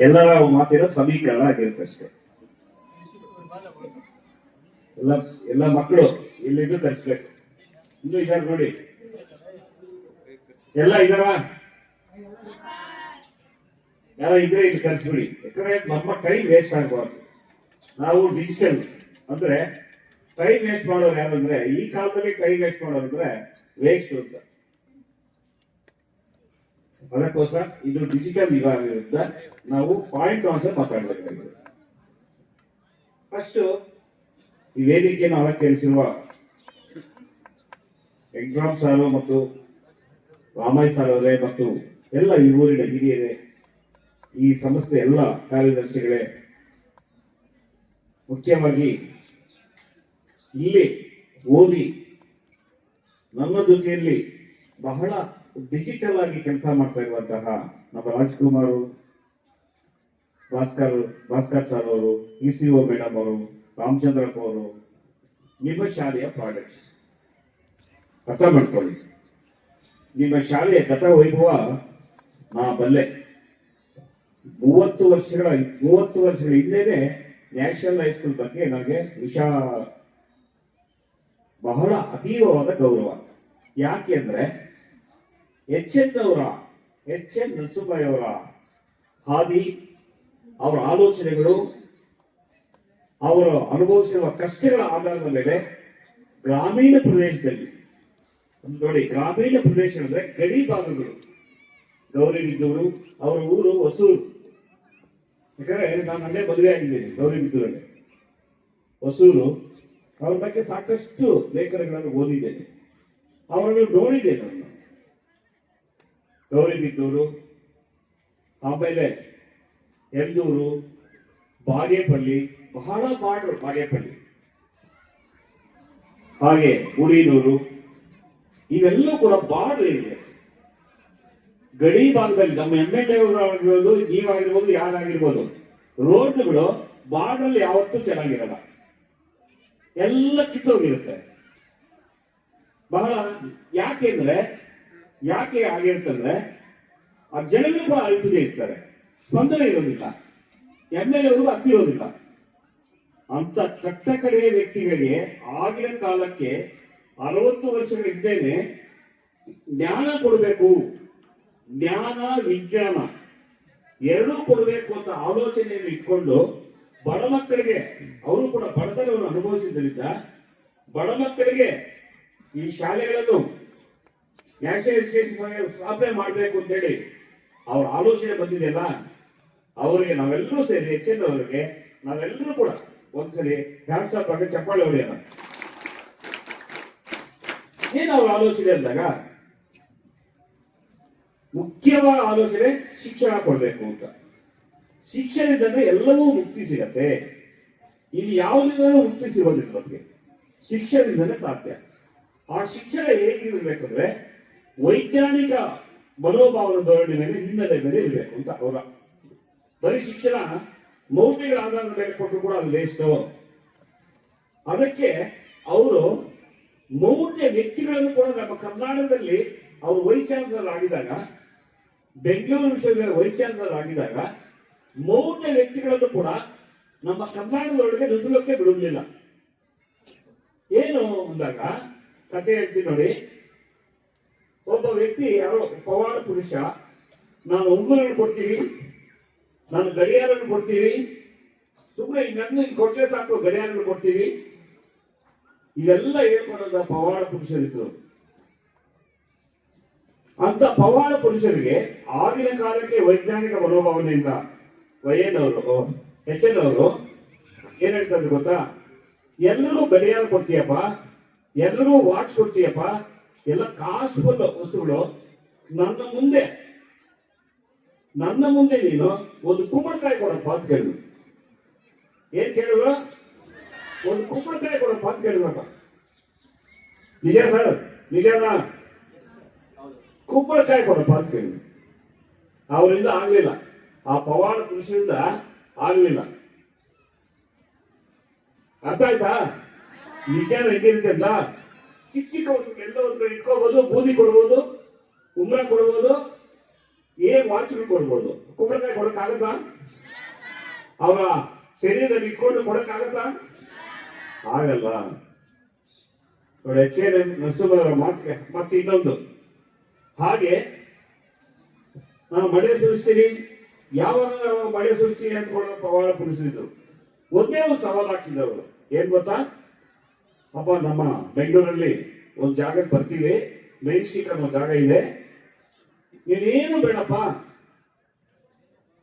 ಎಲ್ಲರ ಮಾತಿನ ಸಮೀಕರಣ ಆಗಿರುತ್ತೆ ಅಷ್ಟೇ. ಎಲ್ಲ ಎಲ್ಲ ಮಕ್ಕಳು ಇಲ್ಲಿದ್ದು ಕಲಿಸ್ಬೇಕು. ಇನ್ನು ಇದಾರೆ ನೋಡಿ, ಎಲ್ಲ ಇದಾರ, ಯಾರ ಇದ್ರೆ ಇಲ್ಲಿ ಕಲಿಸ್ಬಿಡಿ. ಯಾಕಂದ್ರೆ ನಮ್ಮ ಟೈಮ್ ವೇಸ್ಟ್ ಆಗಬಾರ್ದು. ನಾವು ಡಿಜಿಟಲ್ ಅಂದ್ರೆ ಟೈಮ್ ವೇಸ್ಟ್ ಮಾಡೋರು ಯಾರಂದ್ರೆ, ಈ ಕಾಲದಲ್ಲಿ ಟೈಮ್ ವೇಸ್ಟ್ ಮಾಡೋದಂದ್ರೆ ವೇಸ್ಟ್ ಅಂತ. ಅದಕ್ಕೋಸ್ಕರ ಇದು ಡಿಜಿಟಲ್ ಯುಗ ವಿರುದ್ಧ ನಾವು ಪಾಯಿಂಟ್ ಆನ್ಸರ್ ಮಾತಾಡಬೇಕಾಗಿದೆ. ಫಸ್ಟ್ ಈ ವೇದಿಕೆಯನ್ನು ಅಲಂಕರಿಸಿರುವ ಎಕ್ಸಾಮ್ ಸಾರು ಮತ್ತು ರಾಮಯ್ಯ ಸಾರ್ ಅವರೇ ಮತ್ತು ಎಲ್ಲ ಈ ಊರಿನ ಹಿರಿಯರೇ, ಈ ಸಂಸ್ಥೆ ಎಲ್ಲ ಕಾರ್ಯದರ್ಶಿಗಳೇ, ಮುಖ್ಯವಾಗಿ ಇಲ್ಲಿ ಓದಿ ನಮ್ಮ ಜೊತೆಯಲ್ಲಿ ಬಹಳ ಡಿಜಿಟಲ್ ಆಗಿ ಕೆಲಸ ಮಾಡ್ತಾ ಇರುವಂತಹ ನಮ್ಮ ರಾಜ್ಕುಮಾರ್, ಭಾಸ್ಕರ್ ಸರ್ ಅವರು, ECO ಮೇಡಮ್ ಅವರು, ರಾಮಚಂದ್ರಪ್ಪ ಅವರು, ನಿಮ್ಮ ಶಾಲೆಯ ಪ್ರಾಡಕ್ಟ್ಸ್ ಅರ್ಥ ಮಾಡ್ಕೊಳ್ಳಿ. ನಿಮ್ಮ ಶಾಲೆಯ ಗತ ವೈಭವ ನಾ ಬಲ್ಲೆ. 30 ವರ್ಷಗಳ ಹಿಂದೆನೆ ನ್ಯಾಷನಲ್ ಹೈಸ್ಕೂಲ್ ಬಗ್ಗೆ ನನಗೆ ಬಹಳ ಅತೀವವಾದ ಗೌರವ. ಯಾಕೆ ಅಂದ್ರೆ ಎಚ್ ಎನ್ ನರಸಿಂಹಯ್ಯ ಅವರ ಹಾದಿ, ಅವರ ಆಲೋಚನೆಗಳು, ಅವರು ಅನುಭವಿಸಿರುವ ಕಷ್ಟಗಳ ಆಧಾರದ ಮೇಲೆ ಗ್ರಾಮೀಣ ಪ್ರದೇಶದಲ್ಲಿ ನೋಡಿ, ಗ್ರಾಮೀಣ ಪ್ರದೇಶ ಅಂದ್ರೆ ಗಡಿ ಭಾಗಗಳು, ಗೌರಿಬಿದ್ದೂರು, ಅವರ ಊರು ಹೊಸೂರು. ಯಾಕಂದ್ರೆ ನಾನು ಅಲ್ಲೇ ಮದುವೆ ಆಗಿದ್ದೀನಿ, ಗೌರಿಬಿದ್ದೂರಲ್ಲಿ. ಹೊಸೂರು ಅವ್ರ ಬಗ್ಗೆ ಸಾಕಷ್ಟು ಲೇಖನಗಳನ್ನು ಓದಿದ್ದೇನೆ, ಅವರನ್ನು ನೋಡಿದ್ದೇನೆ ನಾನು. ಗೌರಿಬಿದ್ದೂರು, ಆಮೇಲೆ ಎಂದೂರು, ಬಾಗೇಪಲ್ಲಿ, ಬಹಳ ಬಾರ್ಡರ್ ಬಾಗೇಪಲ್ಲಿ, ಹಾಗೆ ಉಳಿನೂರು, ಇವೆಲ್ಲೂ ಕೂಡ ಬಾರ್ಡರ್ ಇದೆ. ಗಡಿ ಭಾಗದಲ್ಲಿ ನಮ್ಮ MLA ಆಗಿರ್ಬೋದು, ನೀವಾಗಿರ್ಬೋದು, ಯಾರಾಗಿರ್ಬೋದು, ರೋಡ್ಗಳು ಬಾರ್ಡರ್ ಯಾವತ್ತೂ ಚೆನ್ನಾಗಿರಲ್ಲ, ಎಲ್ಲ ಕಿತ್ತೋಗಿರುತ್ತೆ. ಬಹಳ ಯಾಕೆ ಆಗಿರುತ್ತಂದ್ರೆ ಆ ಜನಗಳು ಕೂಡ ಅರಿತದೇ ಇರ್ತಾರೆ, ಸ್ಪಂದನೆ ಇರೋದಿಲ್ಲ, MLA ಅವ್ರಿಗೂ ಹತ್ತಿರೋದಿಲ್ಲ. ಅಂತ ಕಟ್ಟ ಕಡೆಯ ವ್ಯಕ್ತಿಗಳಿಗೆ ಆಗಿನ ಕಾಲಕ್ಕೆ 60 ವರ್ಷಗಳಿದ್ದೇನೆ ಜ್ಞಾನ ಕೊಡಬೇಕು, ಜ್ಞಾನ ವಿಜ್ಞಾನ ಎರಡೂ ಕೊಡಬೇಕು ಅಂತ ಆಲೋಚನೆಯನ್ನು ಇಟ್ಕೊಂಡು ಬಡ ಮಕ್ಕಳಿಗೆ, ಅವರು ಕೂಡ ಬಡತನವನ್ನು ಅನುಭವಿಸಿದ್ದರಿಂದ ಬಡ ಮಕ್ಕಳಿಗೆ ಈ ಶಾಲೆಗಳನ್ನು ನ್ಯಾಷನಲ್ ಎಜುಕೇಶನ್ ಸ್ಥಾಪನೆ ಮಾಡಬೇಕು ಅಂತೇಳಿ ಅವ್ರ ಆಲೋಚನೆ ಬಂದಿದೆಯಲ್ಲ, ಅವರಿಗೆ ನಾವೆಲ್ಲರೂ ಸೇರಿ ಹೆಚ್ಚಿನ ಅವರಿಗೆ ನಾವೆಲ್ಲರೂ ಕೂಡ ಒಂದ್ಸಲಿ ಹ್ಯಾಂಡ್ಸ್ ಅಪ್ ಆಗಿ ಚಪ್ಪಾಳೆ ಹೊಡೆಯೋಣ. ಏನು ಅವ್ರ ಆಲೋಚನೆ ಅಂದಾಗ ಮುಖ್ಯವಾದ ಆಲೋಚನೆ ಶಿಕ್ಷಣ ಕೊಡಬೇಕು ಅಂತ. ಶಿಕ್ಷಣದಿಂದ ಎಲ್ಲವೂ ಮುಕ್ತಿ ಸಿಗತ್ತೆ. ಇಲ್ಲಿ ಯಾವುದಿಂದಲೂ ಮುಕ್ತಿ ಸಿಗೋದಿಲ್ಲ, ನಮಗೆ ಶಿಕ್ಷಣದಿಂದಲೇ ಸಾಧ್ಯ. ಆ ಶಿಕ್ಷಣ ಹೇಗಿರ್ಬೇಕಂದ್ರೆ ವೈಜ್ಞಾನಿಕ ಮನೋಭಾವನ ಧೋರಣೆ ಮೇಲೆ, ಹಿನ್ನೆಲೆ ಮೇಲೆ ಇರಬೇಕು ಅಂತ ಅವರ. ಬರೀ ಶಿಕ್ಷಣ ಮೌಲ್ಯಗಳ ಆಧಾರದ ಮೇಲೆ ಕೊಟ್ಟರು ಕೂಡ ಅದು ವೇಸ್ಟ್. ಅದಕ್ಕೆ ಅವರು ಮೌಲ್ಯ ವ್ಯಕ್ತಿಗಳನ್ನು ಕೂಡ ನಮ್ಮ ಕರ್ನಾಟಕದಲ್ಲಿ ಅವರು ವೈಸ್ ಚಾನ್ಸಲರ್ ಆಗಿದಾಗ, ಬೆಂಗಳೂರು ವಿಶ್ವವಿದ್ಯಾಲಯ ವೈಸ್ ಚಾನ್ಸಲರ್ ಆಗಿದಾಗ ಮೌಲ್ಯ ವ್ಯಕ್ತಿಗಳನ್ನು ಕೂಡ ನಮ್ಮ ಕರ್ನಾಟಕದೊಳಗೆ ನುಸುಳಕ್ಕೆ ಬಿಡುವುದಿಲ್ಲ. ಏನು ಅಂದಾಗ ಕಥೆ ಹೇಳ್ತೀನಿ ನೋಡಿ. ಒಬ್ಬ ವ್ಯಕ್ತಿ ಯಾರೋ ಪವಾಡ ಪುರುಷ, ನಾನು ಉಂಗುರನ್ನು ಕೊಡ್ತೀವಿ, ನಾನು ಗಡಿಯಾರನ್ನು ಕೊಡ್ತೀವಿ, ಸುಮ್ಮನೆ ನನ್ನ ಕೊಟ್ಟರೆ ಸಾಕು ಗಡಿಯಾರನ್ನು ಕೊಡ್ತೀವಿ, ಇವೆಲ್ಲ ಹೇಳ್ಕೊಂಡ ಪವಾಡ ಪುರುಷರಿದ್ರು. ಅಂತ ಪವಾಡ ಪುರುಷರಿಗೆ ಆಗಿನ ಕಾಲಕ್ಕೆ ವೈಜ್ಞಾನಿಕ ಮನೋಭಾವನೆಯಿಂದ HN ಅವರು ಏನ್ ಹೇಳ್ತಾರೆ ಗೊತ್ತಾ? ಎಲ್ಲರೂ ಗಡಿಯಾರ ಕೊಡ್ತೀಯಪ್ಪ, ಎಲ್ಲರೂ ವಾಚ್ ಕೊಡ್ತೀಯಪ್ಪ, ಎಲ್ಲ ಕಾಸುಬಲ್ ವಸ್ತುಗಳು, ನನ್ನ ಮುಂದೆ ನೀನು ಒಂದು ಕುಂಬಳಕಾಯಿ ಕೊಡಪ್ಪ ಅಂತ ಕೇಳಿದ್ರು. ಏನ್ ಕೇಳಿದ್ರು? ಒಂದು ಕುಂಬಳಕಾಯಿ ಕೊಡಪ್ಪ ಅಂತ ಕೇಳಿದ್ರಪ್ಪ. ನಿಜ ಸರ್, ನಿಜನಾ? ಕುಂಬಳಕಾಯಿ ಕೊಡಪ್ಪ ಅಂತ ಕೇಳಿದ್ರು. ಅವರಿಂದ ಆಗ್ಲಿಲ್ಲ, ಆ ಪವಾಡ ಪುರುಷರಿಂದ ಆಗ್ಲಿಲ್ಲ. ಅರ್ಥ ಆಯ್ತಾ? ವಿಜ್ಞಾನ ಹೆಂಗಿರುತ್ತೆ ಅಂತ, ಚಿಕ್ಕ ವಸ್ತು ಎಲ್ಲ ಒಂದು ಕಡೆ ಇಟ್ಕೋಬಹುದು, ಬೂದಿ ಕೊಡ್ಬೋದು, ಉಂಗುರ ಕೊಡ್ಬೋದು, ವಾಚ್ಗಳು ಕೊಡ್ಬೋದು. ಕುಂಬಳಕಾಯಿ ಕೊಡಕ್ಕಾಗತ್ತಾ? ಅವರ ಶರೀರದಲ್ಲಿ ಇಟ್ಕೊಂಡು ಕೊಡಕ್ಕಾಗತ್ತಾ? ಆಗಲ್ಲ. ನೋಡಿ, ನರಸಿಂಹರ ಮಾತಿಗೆ ಮತ್ತೆ ಇನ್ನೊಂದು, ಹಾಗೆ ನಾನು ಮಳೆ ಸುರಿಸ್ತೀನಿ, ಯಾವಾಗ ಮಳೆ ಸುರಿಸ್ತೀನಿ ಅಂತ ಪವಾಡ ಪುರುಷರಿದ್ರು. ಒಂದೇ ಒಂದು ಸವಾಲು ಹಾಕಿದವರು, ಏನ್ ಗೊತ್ತಾ? ಅಪ್ಪ, ನಮ್ಮ ಬೆಂಗಳೂರಲ್ಲಿ ಒಂದು ಜಾಗಕ್ಕೆ ಬರ್ತೀವಿ, ಮೈನ್ ಸ್ಟ್ರೀಟ್ ಅನ್ನೋ ಜಾಗ ಇದೆ, ನೀನೇನು ಬೇಡಪ್ಪ,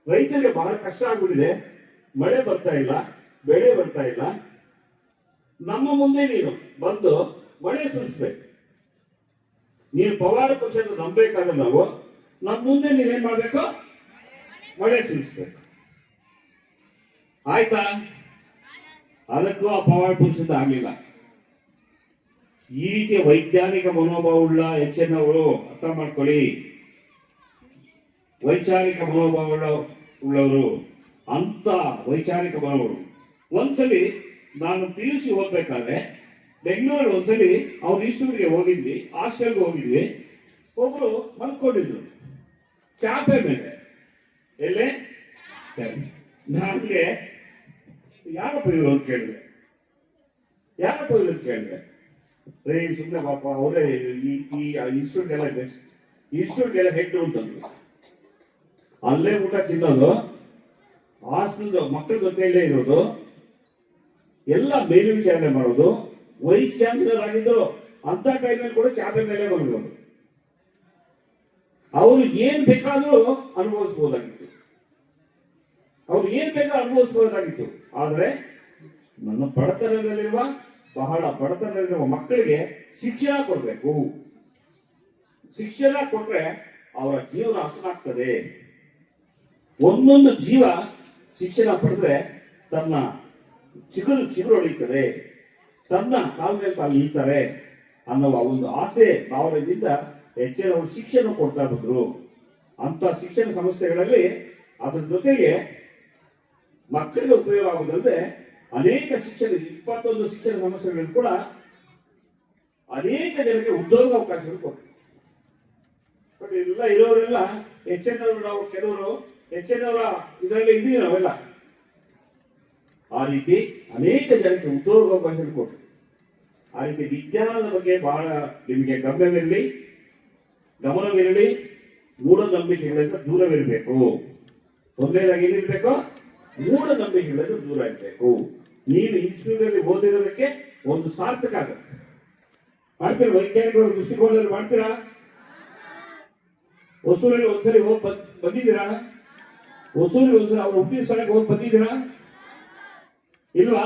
ರೈತರಿಗೆ ಬಹಳ ಕಷ್ಟ ಆಗ್ಬಿಟ್ಟಿದೆ, ಮಳೆ ಬರ್ತಾ ಇಲ್ಲ, ಬೆಳೆ ಬರ್ತಾ ಇಲ್ಲ, ನಮ್ಮ ಮುಂದೆ ನೀನು ಬಂದು ಮಳೆ ಸುರಿಸ್ಬೇಕು. ನೀನು ಪವಾಡ ಪುರುಷ ನಂಬೇಕಾದ್ರೆ ನಾವು ನಮ್ಮ ಮುಂದೆ ನೀವೇನ್ ಮಾಡ್ಬೇಕು? ಮಳೆ ಸುರಿಸ್ಬೇಕು. ಆಯ್ತಾ? ಅದಕ್ಕೂ ಆ ಪವಾಡ ಪುರುಷದ ಆಗ್ಲಿಲ್ಲ. ಈ ರೀತಿಯ ವೈಜ್ಞಾನಿಕ ಮನೋಭಾವವುಳ್ಳ ಹೆಚ್ಚಿನವರು ಅರ್ಥ ಮಾಡ್ಕೊಳ್ಳಿ. ವೈಚಾರಿಕ ಮನೋಭಾವ ಉಳ್ಳವರು, ಅಂತ ವೈಚಾರಿಕ ಮನೋಭಾವ. ಒಂದ್ಸಲಿ ನಾನು PUC ಓದ್ಬೇಕಾದ್ರೆ ಬೆಂಗಳೂರಲ್ಲಿ ಒಂದ್ಸಲಿ ಅವ್ರ ಇನ್ಸ್ಟಿಟ್ಯೂಟ್ಗೆ ಹೋಗಿದ್ವಿ, ಹಾಸ್ಟೆಲ್ಗೆ ಹೋಗಿದ್ವಿ. ಒಬ್ರು ಮಲ್ಕೊಂಡಿದ್ರು ಚಾಪೆ ಮೇಲೆ. ಎಲ್ಲೇ ನನಗೆ ಯಾರಪ್ಪ ಇವರು ಅಂತ ಕೇಳಿದೆ. ಯಾರಪ್ಪ ಇವರು ಅಂತ ಕೇಳಿದೆ. ರೇ ಸುಮ್ಮನೆ ಪಾಪ, ಅವರೇ ಈ ಇನ್ಸ್ಟಿಟ್ಯೂಟ್ಗೆಲ್ಲ ಹೆಡ್ ಅಂತಂದ್ರು. ಅಲ್ಲೇ ಊಟ ತಿನ್ನೋದು, ಹಾಸ್ಟೆಲ್ ಮಕ್ಕಳ ಜೊತೆಯಲ್ಲೇ ಇರೋದು, ಎಲ್ಲ ಮೇಲ್ವಿಚಾರಣೆ ಮಾಡೋದು, ವೈಸ್ ಚಾನ್ಸಲರ್ ಆಗಿದ್ರು. ಅಂತ ಟೈಮಲ್ಲಿ ಕೂಡ ಚಾಪೆ ಮೇಲೆ ಬಂದಿರೋದು. ಅವರು ಏನ್ ಬೇಕಾದ್ರೂ ಅನುಭವಿಸಬಹುದಾಗಿತ್ತು, ಆದ್ರೆ ನನ್ನ ಬಡತನದಲ್ಲಿರುವ, ಬಹಳ ಬಡತನದಲ್ಲಿರುವ ಮಕ್ಕಳಿಗೆ ಶಿಕ್ಷಣ ಕೊಡ್ಬೇಕು. ಶಿಕ್ಷಣ ಕೊಟ್ರೆ ಅವರ ಜೀವನ ಹಸನಾಗ್ತದೆ. ಒಂದೊಂದು ಜೀವ ಶಿಕ್ಷಣ ಪಡೆದ್ರೆ ತನ್ನ ಚಿಗುರು ಹೊಡೆಯುತ್ತದೆ, ತನ್ನ ಕಾಲ ಮೇಲೆ ತಾವು ಇಳ್ತಾರೆ ಅನ್ನುವ ಒಂದು ಆಸೆ ಭಾವನೆಯಿಂದ ಹೆಚ್ಚಿನವರು ಶಿಕ್ಷಣ ಕೊಡ್ತಾ ಬಂದ್ರು. ಅಂತ ಶಿಕ್ಷಣ ಸಂಸ್ಥೆಗಳಲ್ಲಿ ಅದ್ರ ಜೊತೆಗೆ ಮಕ್ಕಳಿಗೆ ಉಪಯೋಗ ಆಗುವುದಲ್ಲದೆ ಅನೇಕ 21 ಶಿಕ್ಷಣ ಸಂಸ್ಥೆಗಳಲ್ಲಿ ಕೂಡ ಅನೇಕ ಜನರಿಗೆ ಉದ್ಯೋಗ ಅವಕಾಶಗಳು ಕೊಟ್ಟರು. ಬಟ್ ಇಲ್ಲ ಇರೋರೆಲ್ಲ ಹೆಚ್ಚಿನವರು, ನಾವು ಕೆಲವರು ಹೆಚ್ಚಿನವರ ಇದರಲ್ಲಿ ಇದೀವಿ ನಾವೆಲ್ಲ. ಆ ರೀತಿ ಅನೇಕ ಜನಕ್ಕೆ ಉದ್ಯೋಗಾವಕಾಶಗಳು ಕೊಟ್ಟರು. ಆ ರೀತಿ ವಿಜ್ಞಾನದ ಬಗ್ಗೆ ಬಹಳ ನಿಮಗೆ ಗಮನವಿರಲಿ, ಮೂಢನಂಬಿಕೆಗಳಿಂದ ದೂರವಿರಬೇಕು. ಮೊದಲನೇದಾಗಿ ಏನಿರ್ಬೇಕು? ಮೂಢನಂಬಿಕೆಗಳಿಂದ ದೂರ ಇರಬೇಕು. ನೀವು ಇನ್ಸ್ಟಿಟ್ಯೂಟ್ ಓದಿರೋದಕ್ಕೆ ಒಂದು ಸಾರ್ಥಕ ಆಗುತ್ತೆ. ಮಾಡ್ತೀರಾ? ವೈಜ್ಞಾನಿಕ ದೃಷ್ಟಿಕೋನದಲ್ಲಿ ಮಾಡ್ತೀರಾ? ಹೊಸೂರಲ್ಲಿ ಒಂದ್ಸರಿ ಹೋಗಿ ಬಂದಿದ್ದೀರಾ? ಹೊಸೂರಿಗೆ ಒಂದ್ಸರಿ ಅವ್ರ ಹುಟ್ಟಿದ ಸ್ಥಳಕ್ಕೆ ಹೋಗಿ ಬಂದಿದ್ದೀರಾ? ಇಲ್ವಾ?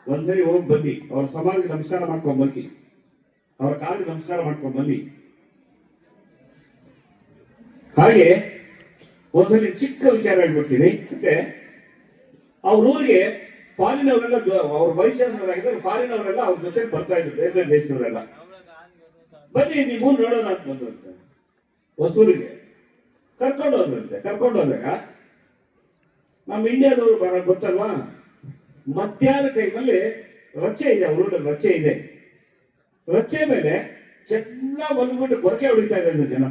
ಒಂದ್ಸರಿ ಹೋಗಿ ಬನ್ನಿ, ಅವ್ರ ಸಮಾಧಿಗೆ ನಮಸ್ಕಾರ ಮಾಡ್ಕೊಂಡ್ ಬನ್ನಿ, ಅವರ ಕಾಲಿಗೆ ನಮಸ್ಕಾರ ಮಾಡ್ಕೊಂಡ್ ಬನ್ನಿ. ಹಾಗೆ ಒಂದ್ಸಲಿ ಚಿಕ್ಕ ವಿಚಾರ ಹೇಳ್ಬಿಡ್ತೀನಿ. ಮತ್ತೆ ಅವ್ರ ಊರಿಗೆ ಫಾರಿನ್ ಅವರೆಲ್ಲ, ಅವ್ರ ವಯಸ್ಸಾಗಿದ್ದಾರೆ, ಫಾರಿನ್ ಅವರೆಲ್ಲ ಅವ್ರ ಜೊತೆ ಬರ್ತಾ ಇದ್ರು, ಬೇರೆ ಬೇರೆ ದೇಶದವರೆಲ್ಲ. ಬನ್ನಿ ನೀವು ನೋಡೋಣ ಅಂತ ಬಂದ್ರಂತೆ. ಹೊಸೂರಿಗೆ ಕರ್ಕೊಂಡು ಹೋದಾಗ ನಮ್ಮ ಇಂಡಿಯಾದವರು ಬರ ಗೊತ್ತಲ್ವಾ, ಮಧ್ಯಾಹ್ನ ಟೈಮಲ್ಲಿ ರಚೆ ಇದೆ, ಅವ್ರ ರಚೆ ಇದೆ. ರಚೆ ಮೇಲೆ ಚೆನ್ನಾಗಿ ಬಂದ್ಬಿಟ್ಟು ಗೊರಕೆ ಹೊಡಿತಾ ಇದ್ದಾರೆ ಜನ.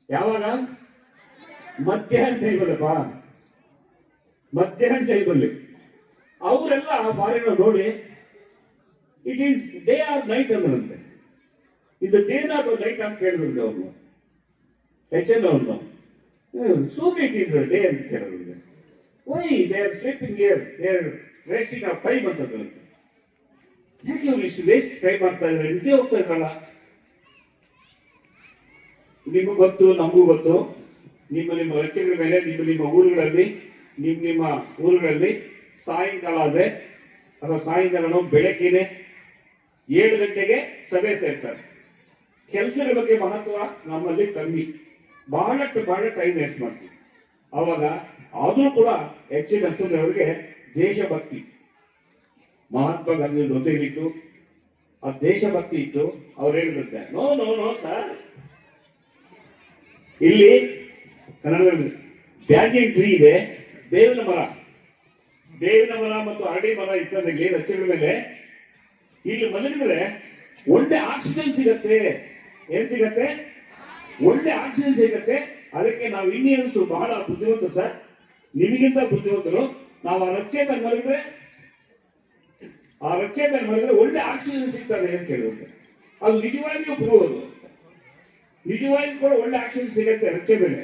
ಯಾವಾಗ? ಮಧ್ಯಾಹ್ನ ಟೈಮಲ್ಲಪ್ಪ, ಮಧ್ಯಾಹ್ನ ಟೈಮಲ್ಲಿ. ಅವರೆಲ್ಲ ಫಾರಿನ್ ನೋಡಿ it is day or night ಅಂದ್ರಂತೆ. ಇದು ಡೇ ಆರ್ ನೈಟ್ ಅಂತ ಕೇಳಿದ್ರು ಅವ್ರು, ಅವ್ರನ್ನು. ಸೂರ್ಯ ಇಟ್ ಈಸ್ ಡೇ ಅಂತ ಕೇಳಿದ್ರು. Why they are sleeping here, they are wasting of time ಅಂತಂದ್ರಂತೆ. ಯಾಕೆ ಇವ್ರು ಇಷ್ಟು ವೇಸ್ಟ್ ಟೈಮ್ ಮಾಡ್ತಾ ಇದ್ದಾರೆ? ನಿದ್ದೆ ಹೋಗ್ತಾ ಇದ್ರಲ್ಲ. ನಿಮಗೂ ಗೊತ್ತು, ನಮಗೂ ಗೊತ್ತು. ನಿಮ್ಮ ರಚನೆಗಳ ಮೇಲೆ ನಿಮ್ಮ ಊರುಗಳಲ್ಲಿ ಸಾಯಂಕಾಲ ಆದ್ರೆ ಅಥವಾ ಸಾಯಂಕಾಲ ಬೆಳಗ್ಗೆನೆ 7 ಗಂಟೆಗೆ ಸಭೆ ಸೇರ್ತಾರೆ. ಕೆಲಸದ ಬಗ್ಗೆ ಮಹತ್ವ ನಮ್ಮಲ್ಲಿ ಕಮ್ಮಿ, ಬಹಳ ಟೈಮ್ ವೇಸ್ಟ್ ಮಾಡ್ತೀವಿ. ಅವಾಗ ಆದ್ರೂ ಕೂಡ ನರಸಿಂಹರವರಿಗೆ ದೇಶಭಕ್ತಿ, ಮಹಾತ್ಮ ಗಾಂಧಿ ಜೊತೆಗಿತ್ತು, ಆ ದೇಶಭಕ್ತಿ ಇತ್ತು. ಅವ್ರು ಹೇಳಿರುತ್ತೆ, ನೋ ನೋ ನೋ ಸರ್, ಇಲ್ಲಿ ಕನ್ನಡದಲ್ಲಿ ಬ್ಯಾಂಗಿಂಗ್ ಟ್ರೀ ಇದೆ, ಬೇವಿನ ಮರ ಮತ್ತು ಅರಳಿ ಮರ ಇತ್ಯಾದಿ ರಚೆಗಳ ಮೇಲೆ ಇಲ್ಲಿ ಮಲಗಿದ್ರೆ ಒಳ್ಳೆ ಆಕ್ಸಿಜನ್ ಸಿಗತ್ತೆ. ಏನ್ ಸಿಗತ್ತೆ? ಒಳ್ಳೆ ಆಕ್ಸಿಜನ್ ಸಿಗತ್ತೆ. ಅದಕ್ಕೆ ನಾವು ಇಂಡಿಯನ್ಸ್ ಬಹಳ ಬುದ್ಧಿವಂತ ಸರ್, ನಿಮಗಿಂತ ಬುದ್ಧಿವಂತರು. ನಾವು ಆ ರಚ್ಚೆ ಮೇಲೆ ಮಲಗಿದ್ರೆ ಒಳ್ಳೆ ಆಕ್ಸಿಜನ್ ಸಿಗ್ತದೆ ಅಂತ ಹೇಳುತ್ತೆ. ಅದು ನಿಜವಾಗಿಯೂ ಬರುವುದು, ನಿಜವಾಗಿ ಕೂಡ ಒಳ್ಳೆ ಆಕ್ಸಿಜನ್ ಸಿಗುತ್ತೆ ರಚ್ಚೆ ಮೇಲೆ.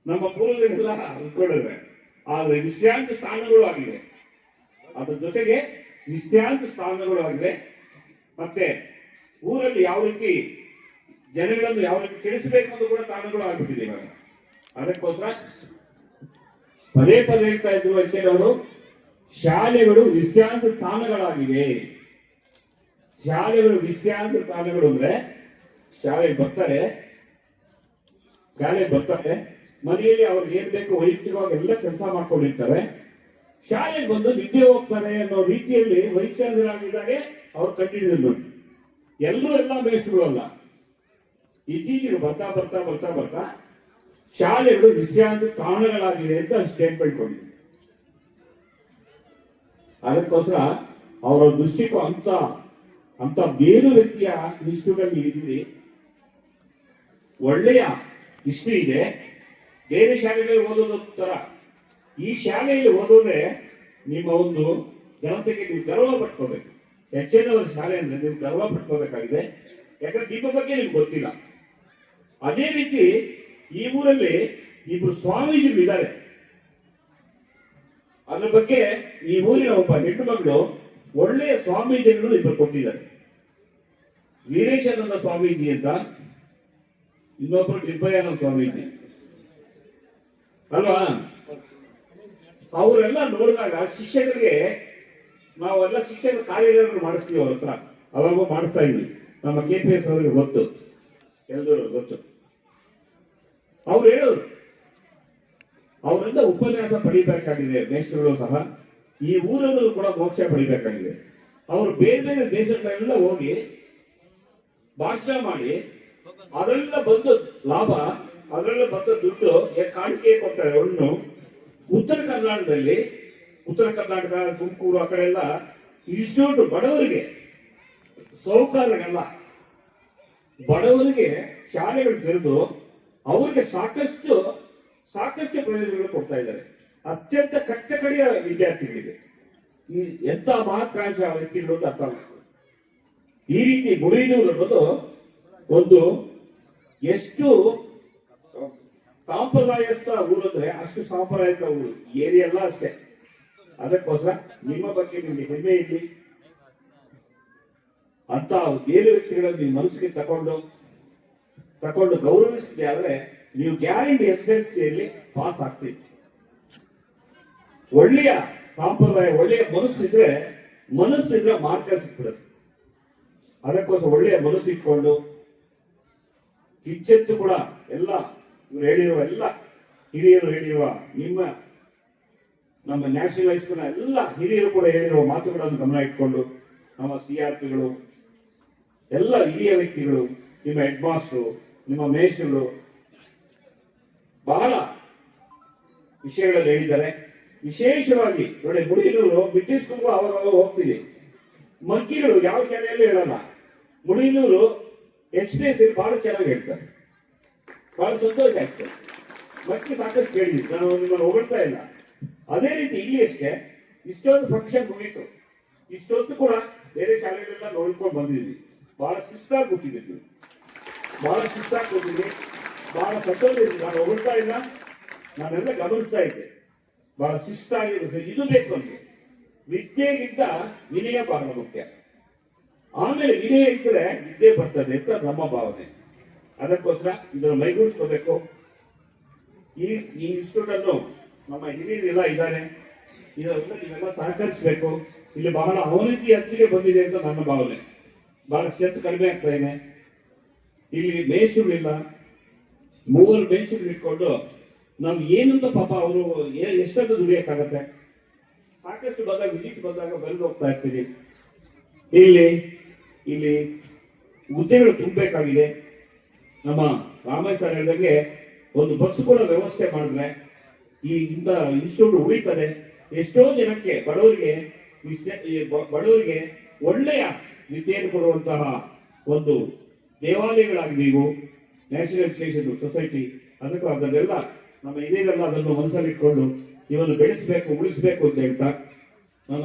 ನಮ್ಮ ಪೂರ್ವಜರೆಲ್ಲ ಅಂದ್ಕೊಂಡಿದ್ರೆ ಆದ್ರೆ ವಿಶ್ರಾಂತಿ ಸ್ಥಾನಗಳು ಆಗಿವೆ, ಅದ್ರ ಜೊತೆಗೆ ವಿಶ್ರಾಂತಿ ಸ್ಥಾನಗಳು ಆಗಿವೆ. ಮತ್ತೆ ಊರಲ್ಲಿ ಯಾವ ರೀತಿ ಜನಗಳನ್ನು ಯಾವ ರೀತಿ ಕೆಡಿಸಬೇಕು ಅಂತ ಕೂಡ ತಾಣಗಳು ಆಗ್ಬಿಟ್ಟಿದೆ ಇವಾಗ. ಅದಕ್ಕೋಸ್ಕರ ಪದೇ ಪದೇ ಹೇಳ್ತಾ ಇದ್ರು ಅವರು, ಶಾಲೆಗಳು ವಿಶ್ರಾಂತಿ ಸ್ಥಾನಗಳಾಗಿವೆ. ಶಾಲೆಗಳು ವಿಶ್ರಾಂತಿ ಸ್ಥಾನಗಳು ಅಂದ್ರೆ ಶಾಲೆಗೆ ಬರ್ತಾರೆ, ಮನೆಯಲ್ಲಿ ಅವ್ರಿಗೆ ಏನ್ ಬೇಕು ವೈಯಕ್ತಿಕವಾಗಿ ಎಲ್ಲ ಕೆಲಸ ಮಾಡ್ಕೊಂಡಿರ್ತಾರೆ. ಶಾಲೆಗೆ ಬಂದು ನಿದ್ದೆ ಹೋಗ್ತಾರೆ ಅನ್ನೋ ರೀತಿಯಲ್ಲಿ ವೈಚಾರಿಕರಾಗಿದ್ದಾಗ ಅವ್ರು ಕಂಡಿಡಿದ್ರು ನೋಡಿ. ಎಲ್ಲ ಬೇಸರಲ್ಲ. ಇತ್ತೀಚೆಗೆ ಬರ್ತಾ ಶಾಲೆಗಳು ವಿಶ್ರಾಂತಿ ತಾಣಗಳಾಗಿವೆ ಅಂತ ಸ್ಟೇಟ್ಮೆಂಟ್ ಕೊಟ್ಟಿದೆ. ಅದಕ್ಕೋಸ್ಕರ ಅವರ ದೃಷ್ಟಿಕೋನ ಅಂತ ಬೇರೆ ವ್ಯಕ್ತಿಯ ಇನ್ಸ್ಟಿಟ್ಯೂಟ್ ಇದ್ದೀರಿ, ಒಳ್ಳೆಯ ಹಿಸ್ಟ್ರಿ ಇದೆ. ಬೇರೆ ಶಾಲೆಗಳಲ್ಲಿ ಓದೋದು ತರ ಈ ಶಾಲೆಯಲ್ಲಿ ಓದೋದೇ ನಿಮ್ಮ ಒಂದು ಘನತೆಗೆ ನೀವು ಗರ್ವ ಪಟ್ಕೋಬೇಕು. ಹೆಚ್ಚಿನವರ ಶಾಲೆ ಅಂದ್ರೆ ನೀವು ಗರ್ವ ಪಟ್ಕೋಬೇಕಾಗಿದೆ, ಯಾಕಂದ್ರೆ ನಿಮ್ಮ ಬಗ್ಗೆ ನಿಮ್ಗೆ ಗೊತ್ತಿಲ್ಲ. ಅದೇ ರೀತಿ ಈ ಊರಲ್ಲಿ ಇಬ್ರು ಸ್ವಾಮೀಜಿಗಳು ಇದ್ದಾರೆ. ಅದ್ರ ಬಗ್ಗೆ ಈ ಊರಿನ ಒಬ್ಬ ಹೆಣ್ಣು ಮಗಳು ಒಳ್ಳೆಯ ಸ್ವಾಮೀಜಿಗಳು ಇಬ್ಬರು ಕೊಟ್ಟಿದ್ದಾರೆ. ವೀರೇಶಾನಂದ ಸ್ವಾಮೀಜಿ ಅಂತ, ಇನ್ನೊಬ್ಬರು ನಿರ್ಭಯಾನಂದ ಸ್ವಾಮೀಜಿ ಅಲ್ವಾ. ಅವರೆಲ್ಲ ನೋಡಿದಾಗ ಶಿಕ್ಷಕರಿಗೆ ನಾವೆಲ್ಲ ಶಿಕ್ಷಕರ ಕಾರ್ಯಗಳನ್ನು ಮಾಡಿಸ್ತೀವಿ ಅವ್ರ ಹತ್ರ, ಅವಾಗ ಮಾಡಿಸ್ತಾ ಇದ್ವಿ. ನಮ್ಮ KPS ಅವರಿಗೆ ಗೊತ್ತು, ಎಲ್ಲರೂ ಗೊತ್ತು. ಅವ್ರು ಹೇಳೋರು ಅವರಿಂದ ಉಪನ್ಯಾಸ ಪಡಿಬೇಕಾಗಿದೆ ಮೇಷ್ಟ್ರುಗಳು ಸಹ, ಈ ಊರಲ್ಲೂ ಕೂಡ ಮೋಕ್ಷ ಪಡಿಬೇಕಾಗಿದೆ. ಅವರು ಬೇರೆ ಬೇರೆ ದೇಶಗಳೆಲ್ಲ ಹೋಗಿ ಭಾಷಣ ಮಾಡಿ ಅದರೆಲ್ಲ ಬಂದ ಲಾಭ, ಅದರೆಲ್ಲ ಬಂದ ದುಡ್ಡು ಕಾಣಿಕೆ ಕೊಡ್ತಾರೆ. ಒಂದು ಉತ್ತರ ಕರ್ನಾಟಕ ತುಮಕೂರು ಆ ಕಡೆ ಎಲ್ಲ ಇನ್ಸ್ಟಿಟ್ಯೂಟ್ ಬಡವರಿಗೆ, ಸೌಕರ್ಯಗಲ್ಲ, ಬಡವರಿಗೆ ಶಾಲೆಗಳು ತೆರೆದು ಅವರಿಗೆ ಸಾಕಷ್ಟು ಪ್ರಯೋಜನಗಳು ಕೊಡ್ತಾ ಇದ್ದಾರೆ. ಅತ್ಯಂತ ಕಟ್ಟಕಡೆಯ ವಿದ್ಯಾರ್ಥಿಗಳಿಗೆ ಈ ಎಂತ ಮಹತ್ವಾಕಾಂಕ್ಷ ವ್ಯಕ್ತಿಗಳು ಅಂತ ಅರ್ಥ ಮಾಡ್ತಾರೆ. ಈ ರೀತಿ ಮುಡಿನೂರು ಅನ್ನೋದು ಒಂದು ಎಷ್ಟು ಸಾಂಪ್ರದಾಯಸ್ಥ ಊರು ಅಂದ್ರೆ ಅಷ್ಟು ಸಾಂಪ್ರದಾಯಿಕ ಊರು, ಏರಿಯಾ ಎಲ್ಲ ಅಷ್ಟೇ. ಅದಕ್ಕೋಸ್ಕರ ನಿಮ್ಮ ಬಗ್ಗೆ ನಿಮಗೆ ಹೆಮ್ಮೆ ಇರಲಿ ಅಂತ ಬೇರೆ ವ್ಯಕ್ತಿಗಳನ್ನು ನೀವು ಮನಸ್ಸಿಗೆ ತಕೊಂಡು ಗೌರವಿಸಿದೆ ಆದ್ರೆ ನೀವು ಗ್ಯಾರಂಟಿ SSLCಯಲ್ಲಿ ಪಾಸ್ ಆಗ್ತೀವಿ. ಒಳ್ಳೆಯ ಸಂಪ್ರದಾಯ, ಒಳ್ಳೆಯ ಮನಸ್ಸಿದ್ರೆ ಮಾರ್ಗ ಸಿಕ್ಬಿಡುತ್ತೆ. ಅದಕ್ಕೋಸ್ಕರ ಒಳ್ಳೆಯ ಮನಸ್ಸು ಇಟ್ಕೊಂಡು ಕಿಚ್ಚೆತ್ತು ಕೂಡ ಎಲ್ಲ ಹೇಳಿರುವ ಎಲ್ಲ ಹಿರಿಯರು ಹೇಳಿರುವ ನಮ್ಮ ನ್ಯಾಷನಲ್ ಹೈಸ್ಕೂಲ್ನ ಎಲ್ಲ ಹಿರಿಯರು ಕೂಡ ಹೇಳಿರುವ ಮಾತುಗಳನ್ನು ಗಮನ ಇಟ್ಕೊಂಡು ನಮ್ಮ CRPಗಳು ಎಲ್ಲ ಹಿರಿಯ ವ್ಯಕ್ತಿಗಳು, ನಿಮ್ಮ ಹೆಡ್ ಮಾಸ್ಟರು, ನಿಮ್ಮ ಮೇಷ್ಟ್ರುಗಳು ಬಹಳ ವಿಷಯಗಳನ್ನು ಹೇಳಿದ್ದಾರೆ. ವಿಶೇಷವಾಗಿ ನೋಡಿ, ಮುಡಿನೂರು ಬ್ರಿಟಿಷ್ ಸ್ಕೂಲ್ಗೂ ಅವಾಗ ಹೋಗ್ತೀವಿ. ಮಗ್ಗಿಗಳು ಯಾವ ಶಾಲೆಯಲ್ಲೂ ಹೇಳಲ್ಲ, ಮುಡಿನೂರು HPS ಬಹಳ ಚೆನ್ನಾಗಿ ಹೇಳ್ತಾರೆ, ಬಹಳ ಸಂತೋಷ ಆಗ್ತದೆ. ಮಕ್ಕಳು ಸಾಕಷ್ಟು ಕೇಳಿದ್ವಿ, ನಾನು ನಿಮ್ಮನ್ನು ಹೊಗಳ್ತಾ ಇಲ್ಲ. ಅದೇ ರೀತಿ ಇಲ್ಲಿ ಅಷ್ಟೇ ಇಷ್ಟೊಂದು ಫಂಕ್ಷನ್ ಮುಗೀತು, ಇಷ್ಟೊತ್ತು ಕೂಡ ಬೇರೆ ಶಾಲೆಗಳೆಲ್ಲ ನೋಡ್ಕೊಂಡು ಬಂದಿದ್ವಿ. ಬಹಳ ಶಿಸ್ತಾಗಿ ಕೂತಿದ್ವಿ, ಬಹಳ ಸಂತೋಷ ಇದ್ವಿ. ನಾನು ಹೊಗಳ್ತಾ ಇಲ್ಲ, ನಾನೆಲ್ಲ ಗಮನಿಸ್ತಾ ಇದ್ದೆ. ಬಹಳ ಶಿಸ್ತಾಗಿರುತ್ತೆ, ಇದು ಬೇಕು ನಮಗೆ. ವಿದ್ಯೆಗಿಂತ ವಿನಯ ಬಹಳ ಮುಖ್ಯ. ಆಮೇಲೆ ವಿನಯ ಇದ್ದರೆ ವಿದ್ಯೆ ಬರ್ತದೆ ಅಂತ ನಮ್ಮ ಭಾವನೆ. ಅದಕ್ಕೋಸ್ಕರ ಇದನ್ನು ಮೈಗೂಡಿಸ್ಕೋಬೇಕು. ಈ ಇನ್ಸ್ಟಿಟ್ಯೂಟ್ ಅನ್ನು ನಮ್ಮ ಹಿರಿಯರೆಲ್ಲ ಇದ್ದಾರೆ, ಇದನ್ನು ನೀವೆಲ್ಲ ಸಹಕರಿಸಬೇಕು. ಇಲ್ಲಿ ಬಹಳ ಅವನತಿ ಹೆಚ್ಚಿಗೆ ಬಂದಿದೆ ಅಂತ ನನ್ನ ಭಾವನೆ. ಬಹಳ ಸ್ಟ್ರೆಂತ್ ಕಡಿಮೆ ಆಗ್ತಾ ಇದೆ. ಇಲ್ಲಿ ಮೇಷ್ಟ್ರುಗಳಿಲ್ಲ, 3 ಮೇಷ್ಟ್ರುಗಳು ಇಟ್ಕೊಂಡು ನಾವು ಏನಂತ ಪಾಪ ಅವರು ಎಷ್ಟಂತ ದುಡಿಯಕ್ಕಾಗತ್ತೆ. ಸಾಕಷ್ಟು ಬಂದಾಗ ವಿಸಿಟ್ ಬಂದಾಗ ಬರೆದು ಹೋಗ್ತಾ ಇರ್ತೀವಿ. ಇಲ್ಲಿ ಹುದ್ದೆಗಳು ತುಂಬಬೇಕಾಗಿದೆ. ನಮ್ಮ ರಾಮೇಶ್ ಸರ್ ಹೇಳಿದಂಗೆ ಒಂದು ಬಸ್ ಕೂಡ ವ್ಯವಸ್ಥೆ ಮಾಡಿದ್ರೆ ಇಂಥ ಇನ್ಸ್ಟಿಟ್ಯೂಟ್ ಉಳಿತದೆ. ಎಷ್ಟೋ ಜನಕ್ಕೆ ಬಡವರಿಗೆ ಒಳ್ಳೆಯ ವಿದ್ಯೆಯನ್ನು ಕೊಡುವಂತಹ ಒಂದು ದೇವಾಲಯಗಳಾಗಿ ನೀವು ನ್ಯಾಷನಲ್ ಎಜುಕೇಶನ್ ಸೊಸೈಟಿ ಅದಕ್ಕೂ ಅದನ್ನೆಲ್ಲ ನಮ್ಮ ಹಿರಿಯರೆಲ್ಲ ಅದನ್ನು ಮನಸ್ಸಲ್ಲಿ ಇಟ್ಕೊಂಡು ಇವನ್ನು ಬೆಳೆಸಬೇಕು, ಉಳಿಸಬೇಕು ಅಂತ ಹೇಳ್ತಾ ನನ್ನ